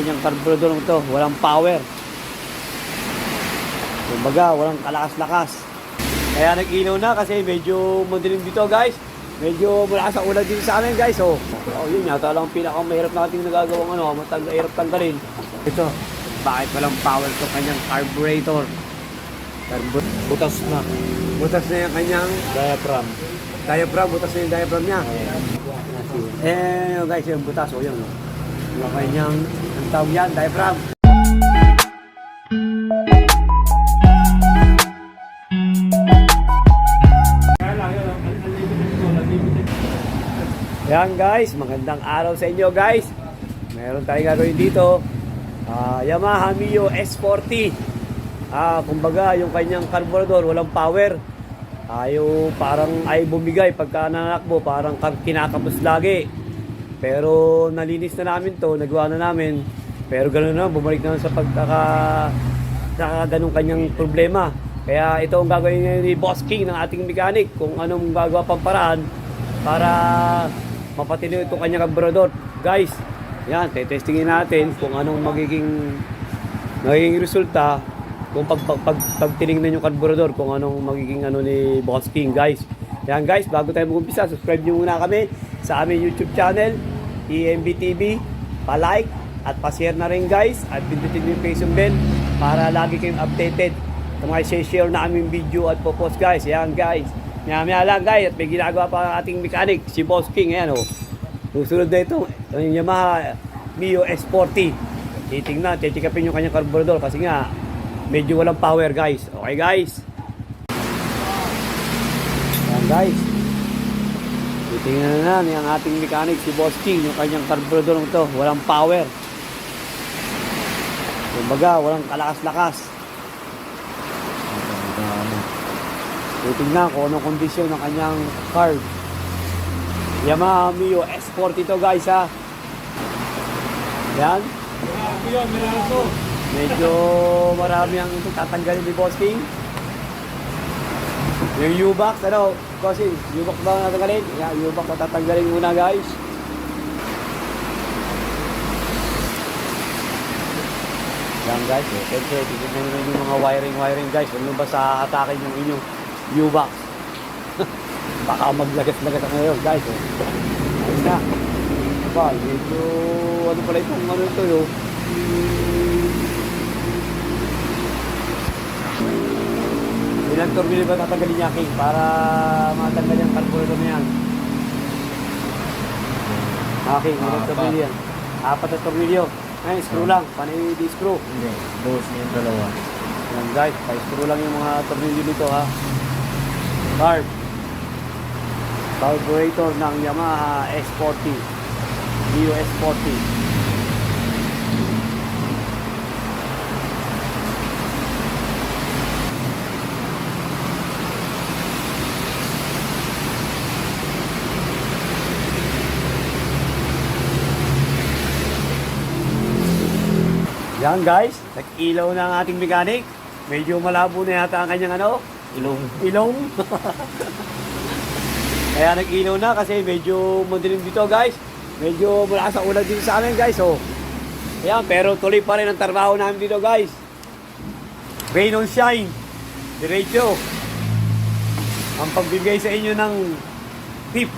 Yung carburetor nito, walang power. Kumbaga, walang kalakas-lakas. Kaya nag-ilaw na kasi medyo madilim dito, guys. Medyo malakas ang ulan dito sa amin, guys. Oh, yun yata lang pinakamahirap natin nagagawang mahirap tanggalin. Ito, bakit walang power to kanyang carburetor? Butas na. Butas na yung kanyang Diaphragm. butas na yung diaphragm niya. Guys, yung butas, yun. Yung kanyang, ang tawag yan, diaphragm. Yan guys, magandang araw sa inyo guys. Meron tayong gagawin dito. Yamaha Mio S40. Kumbaga yung kanyang carburetor walang power. Parang ay bumigay pagka nanakbo, parang kinakapos lagi. Pero nalinis na namin to, nagawa na namin. Pero ganoon na, bumalik na sa ganung kanyang problema. Kaya ito ang gagawin ngayon ni Boss King ng ating mechanic. Kung anong gagawa pang paraan para mapatino itong kanyang carburetor. Guys, yan, testingin natin kung anong magiging resulta kung pag tinignan yung carburetor, kung anong magiging ni Boss King, guys. Yan guys, bago tayo mag-umpisa, subscribe nyo muna kami sa aming YouTube channel, EMB TV, pa-like at pa-share na rin guys, at pindutin yung Facebook bell para lagi kayong updated sa mga share na aming video at post guys. Yan guys, maya lang guys, at may ginagawa pa ang ating mechanic, si Boss King. Ayan susunod na ito, yung Yamaha Mio S40. Titingnan, check-upin yung kanyang carburetor kasi nga medyo walang power guys. Okay guys, yan guys, titingnan na yung ating mechanic, si Boss King, yung kanyang carburetor nito, walang power. Kumbaga, walang kalakas-lakas. Titingnan kung anong kondisyon ng kanyang carb. Yamaha Mio S40 to guys Yan. Medyo marami ang tatanggalin ni Boss King. Yung U-box, kasi U-box ba natanggalin? Yeah, U-box tatanggalin muna guys. Yan guys, siyempre titignan nyo yung mga wiring guys. Huwag nyo ba sa atakin yung inyong U-box? Baka maglagas-lagas ang ngayon guys. Ayun na. Medyo pala itong ito ilang tornilyo ba tatanggalin niya, King, para matanggal yung carburetor na yan? King, ilang tornilyo yan? 4 na tornilyo. Ay, screw lang. Paano i-screw? Hindi, buhos niya yung dalawa. Yan guys, pa-screw lang yung mga tornilyo dito Carburetor ng Yamaha S40 Mio S40. Yan guys, nag-ilaw na ang ating mechanic. Medyo malabo na yata ang kanyang ilong. Kaya nag-ilaw na kasi medyo madilim dito guys. Medyo malakas ang ulan dito sa amin guys. Ayan, pero tuloy pa rin ang trabaho namin dito guys. Rain on shine. Diretso. Ang pagbigay sa inyo ng tip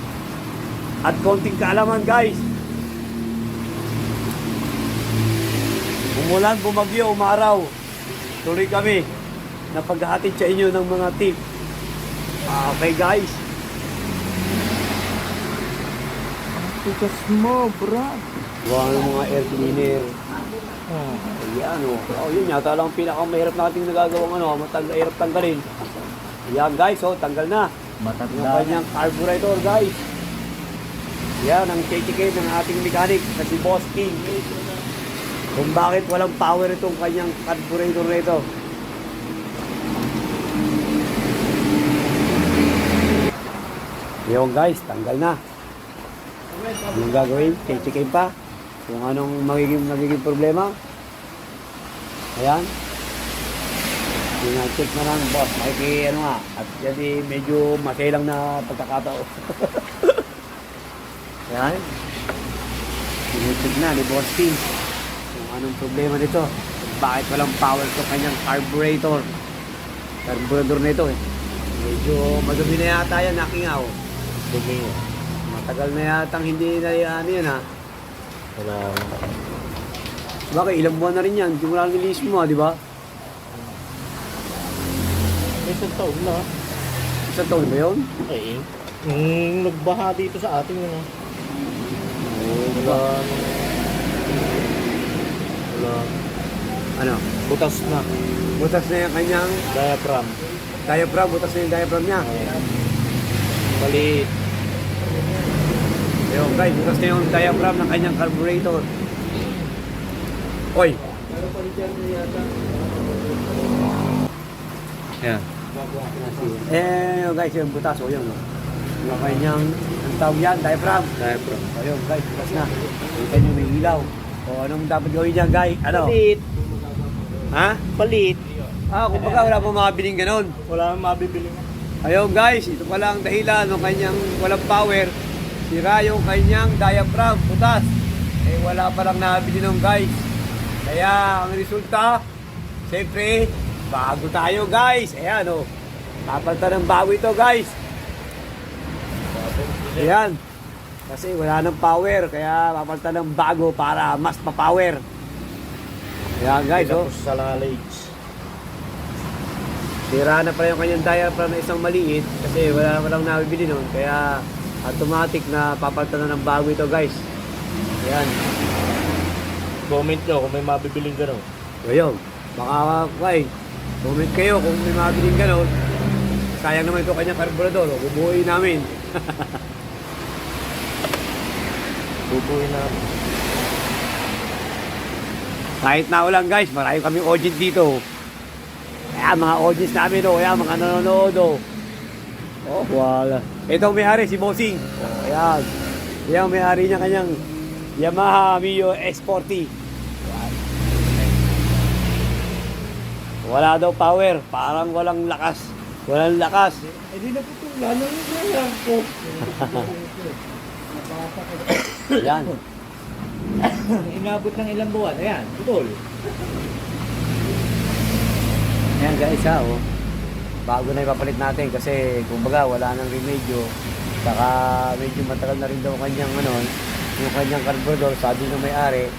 at konting kaalaman guys. Umulan, bumagyo, umaraw, tuloy kami na paghahatid sa inyo ng mga tip. Okay guys. Tikas mo, brad. Gawa ng mga air cleaner. Ayan yun yata lang pinakamahirap natin nagagawang hirap tanggalin. Ayan guys, tanggal na. Yung kanyang carburetor guys. Yan ang check-in ng ating mechanic na si Boss King. Kung bakit walang power itong kanyang carburetor na ito. Yung guys, tanggal na. Anong gagawin? Check-in pa kung anong magiging problema. Ayan. Check na lang boss. At jadi medyo masailang na pagkakataon. Ayan. Check na ni Boss King kung anong problema nito. Bakit walang power to kanyang carburetor? Carburetor nito eh. Medyo madumi na yata yan, nakingaw. Dumi. Matagal na yata hindi na ano yan ha. Wala. Bakit ilang buwan na rin yan, hindi mo lang nilis mo di ba? Isang taon na. Isang taon ba yun? Ay, nagbaha dito sa atin yun. Wala. Wala. Ano? Butas na. Butas na yung kanyang Diaphragm. diaphragm, butas na yung diaphragm niya. Maliit. Ayun guys, butas na yung diaphragm ng kanyang carburetor. Oy! Yan. Guys, yung butas, o yun. Yung kanyang, ang tawag yan, diaphragm. Diaphragm. Ayun guys, butas na. Kita nyo may ilaw. O anong dapat gawin dyan guys? Ano? Palit. Ha? Palit. Kumbaga wala pong makabiling ganon. Wala nang mabibili. Ayun guys, ito pala ang dahilan ng kanyang walang power. Sira yung kanyang diaphragm, butas. Wala palang nabili nung guys. Kaya ang resulta, siyempre, bago tayo guys. Ayan o, papalitan ng bago ito guys. Ayan, kasi wala nang power, kaya papalitan ng bago para mas pa-power. Ayan guys o. Sa knowledge. Sira na pala yung kanyang diaphragm na isang maliit kasi walang nabibili nun. Kaya automatic na papalitan na ng bago ito guys. Ayan. Comment nyo kung may mabibiling gano'n. Ayun. Baka comment kayo kung may mabiling gano'n. Sayang naman ito kanyang karburador. Bubuhay namin. Bubuhin namin. Kahit na ulang guys, marami kaming audience dito. Kaya mga audience namin o, kaya mga nanonood o. Oh, wala. Ito ang may-ari, si Bossing. Oh, ayan. Yan ang may-ari niya kanyang Yamaha Mio S40. Ayan. Wala daw power, parang walang lakas. Walang lakas. Hindi na po ito. Lalo yung kaya ko. Yan. Inabot ng ilang buwan. Ayan, putol. Ayan guys ha, oh. Bago na ipapalit natin kasi kumbaga wala nang remedyo. Saka medyo matagal na rin daw kanyang yung kanyang carburetor, sabi ng may-ari,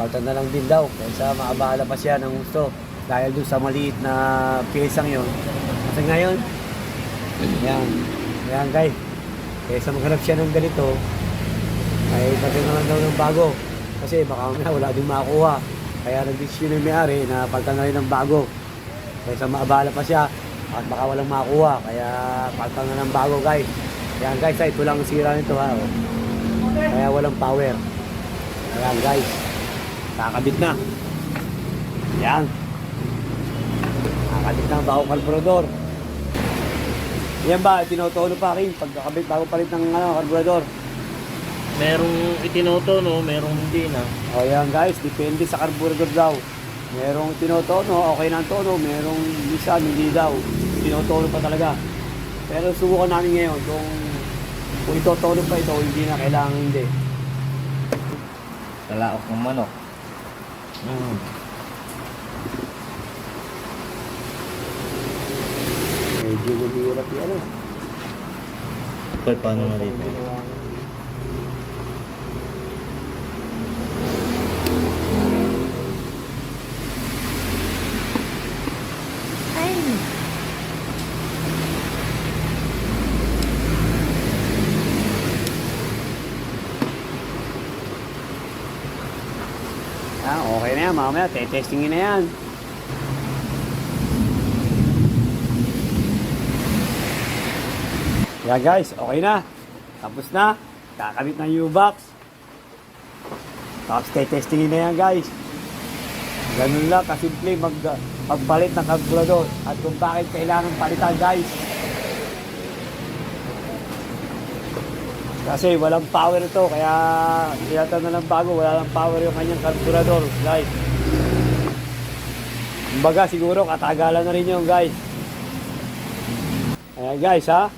palitan na lang din daw kaysa maabala pa siya ng gusto dahil doon sa maliit na pyesang yon. Kasi ngayon, ayan guys, kaysa maghanap siya ng ganito, ay pati naman daw ng bago kasi baka mamaya wala din makakuha. Kaya nag-decision ng may-ari na palitan na rin ng bago kaysa maabala pa siya at baka walang makakuha. Kaya palitan na ng bago guys. Ayan guys, ito lang ang sira nito ha. Oh. Kaya walang power. Ayan guys, kakabit na. Ayan. Kakabit na ang bagong carburetor. Yan ba, tinotono pa rin pagkakabit bago palit ng carburetor. Merong itinotono, merong hindi na. O yan guys, depende sa carburetor daw. Merong tinotono, okay na ang tono. Merong isa, hindi daw. Tinotono pa talaga. Pero subukan namin ngayon kung itotono pa ito, hindi na kailangan hindi. Talaok ng manok. Medyo mahirap yan eh. Okay, paano na dito? Okay na yan, mamaya testingin na yan. Yan guys, okay na. Tapos na. Kakabit na yung U-box. Tapos testingin na yan guys. Ganun lang kasimple magpalit ng carburetor at kung bakit kailangan palitan guys. Kasi walang power ito, kaya ilatan na ng bago, wala lang power yung kanyang carburetor, guys. Kumbaga siguro katagalan na rin yung guys. Ayan guys ha,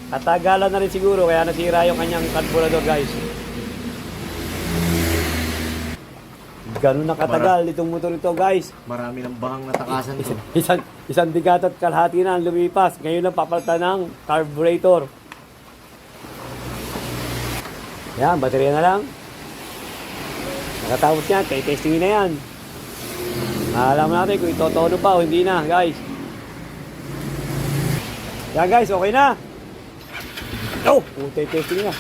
katagalan na rin siguro kaya nasira yung kanyang carburetor guys. Ganun na katagal itong motor ito, guys. Marami ng bahang natakasan to. Isang bigat at kalahati na ang lumipas. Ngayon lang papalitan ng carburetor. Yan, baterya na lang. Nakatapos yan, testingin na yan. Alam natin kung itotono pa o hindi na, guys. Yan, guys, okay na. Oh, testing na.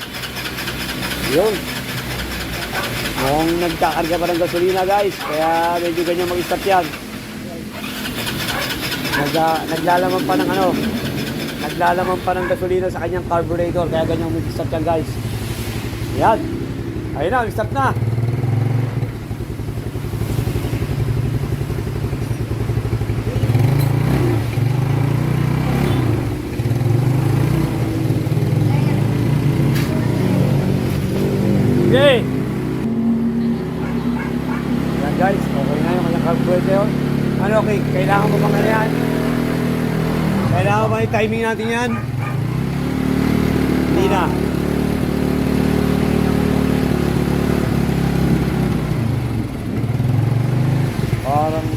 Yun. Mukhang nagkakarga pa ng gasolina, guys. Kaya medyo ganyan mag-start yan. Naglalaman pa ng ano. Naglalaman pa ng gasolina sa kanyang carburetor. Kaya ganyan mag-start yan, guys. Yan. Ayun na, mag-start na. Okay. Yan guys, okay na yung kanyang carburetor. Ano okay, kailangan mo bang ano yan? Kailangan ba yung timing natin yan? Hindi na. Parang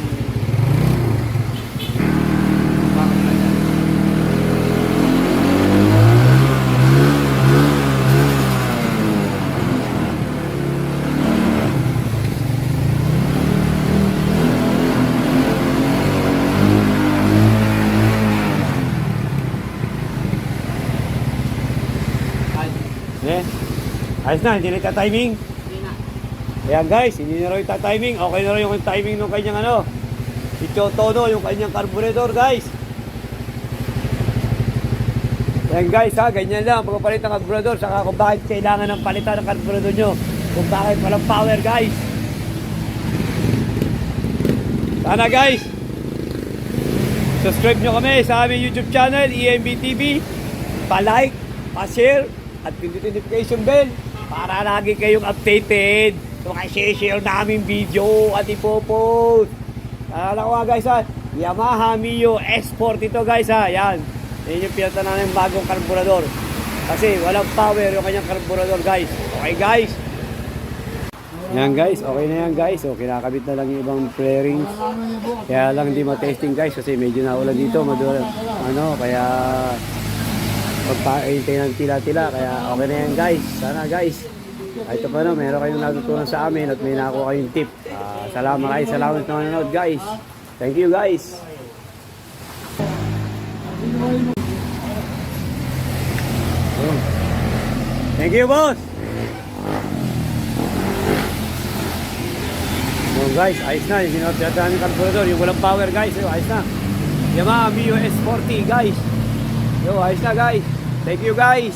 eh, ayos na, hindi na timing. Ayan guys, hindi na raw timing. Okay na raw yung timing ng kanyang ano. Itotono yung kanyang carburetor, guys. Ayan guys ha, ganyan lang pagpapalit ng carburetor. Saka kung bakit kailangan ng palitan ng carburetor nyo. Kung bakit walang power, guys. Sana guys, subscribe nyo kami sa aming YouTube channel, EMB TV. Pa-like, pa-share, at pindutin notification bell para lagi kayong updated so share namin video at ipopost. Alala ko guys ha, Yamaha Mio S40 ito guys ha, yan yung pinata na ng bagong karburador kasi walang power yung kanyang karburador guys. Okay guys, yan guys, okay na yan guys. So kinakabit na lang yung ibang flarings, kaya lang hindi matesting guys kasi medyo naulan dito madulang ano, kaya pagpaintay ng tila-tila, kaya okay na yan guys. Sana guys, ito pa no, meron kayong natutunan sa amin at may nakuha kayong tip. Salamat na nanonood guys. Thank you guys. Thank you boss. So guys, ayos na yung sinapyatan ng carburetor, yung walang power guys. Ayos na, Yamaha Mio S40 guys. Yo, ayos na guys. Thank you guys.